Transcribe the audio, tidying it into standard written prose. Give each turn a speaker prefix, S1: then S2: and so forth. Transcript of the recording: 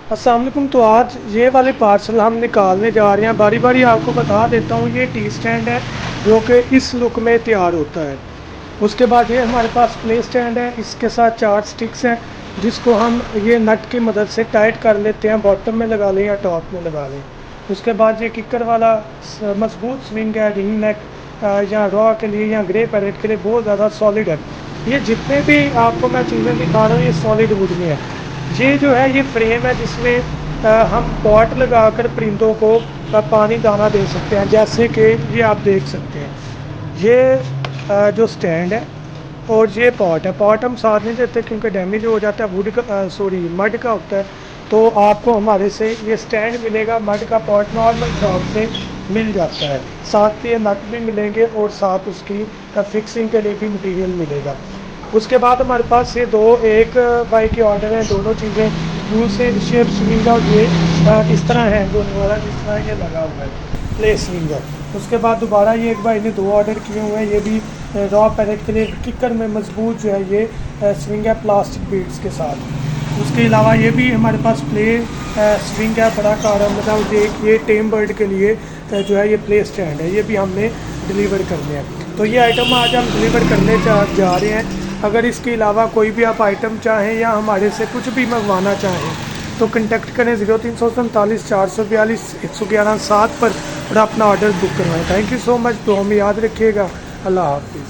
S1: अस्सलाम वालेकुम। तो आज ये वाले पार्सल हम निकालने जा रहे हैं। बारी बारी आपको बता देता हूँ, ये टी स्टैंड है जो कि इस लुक में तैयार होता है। उसके बाद ये हमारे पास प्ले स्टैंड है, इसके साथ 4 स्टिक्स हैं जिसको हम ये नट की मदद से टाइट कर लेते हैं, बॉटम में लगा लें या टॉप में लगा लें। उसके बाद ये किकर वाला मजबूत स्विंग है, रिंग नेक या रॉ के लिए या ग्रे पैरेट के लिए बहुत ज़्यादा सॉलिड है। ये जितने भी आपको मैं चीज़ें दिखा रहा हूँ ये सॉलिड वुड में है। ये जो है ये फ्रेम है जिसमें हम पॉट लगाकर परिंदों को पानी दाना दे सकते हैं, जैसे कि ये आप देख सकते हैं। ये जो स्टैंड है और ये पॉट है। पॉट हम साथ नहीं देते क्योंकि डैमेज हो जाता है, वुड का सॉरी मड का होता है। तो आपको हमारे से ये स्टैंड मिलेगा, मड का पॉट नॉर्मल शॉप से मिल जाता है। साथ ये नट भी मिलेंगे और साथ उसकी फिक्सिंग के लिए भी मटेरियल मिलेगा। उसके बाद हमारे पास ये दो एक बाई के ऑर्डर हैं, दोनों चीज़ें यूँ से शेप स्विंगर ये इस तरह हैंग होने वाला जिस तरह ये लगा हुआ है प्ले स्विंगर। उसके बाद दोबारा ये एक भाई ने दो ऑर्डर किए हुए हैं, ये भी रॉ पैरेट के लिए किकर में मजबूत जो है ये स्विंग है प्लास्टिक बीड्स के साथ। उसके अलावा ये भी हमारे पास प्ले स्विंग है बड़ा कार, मतलब ये टेम बर्ड के लिए जो है ये प्ले स्टैंड है, ये भी हमने डिलीवर करने हैं। तो ये आइटम आज हम डिलीवर करने जा रहे हैं। अगर इसके अलावा कोई भी आप आइटम चाहें या हमारे से कुछ भी मंगवाना चाहें तो कनेक्ट करें 0347 442 111 7 पर और अपना ऑर्डर बुक करवाएं। Thank you so much. तो हमें याद रखिएगा। अल्लाह हाफिज़।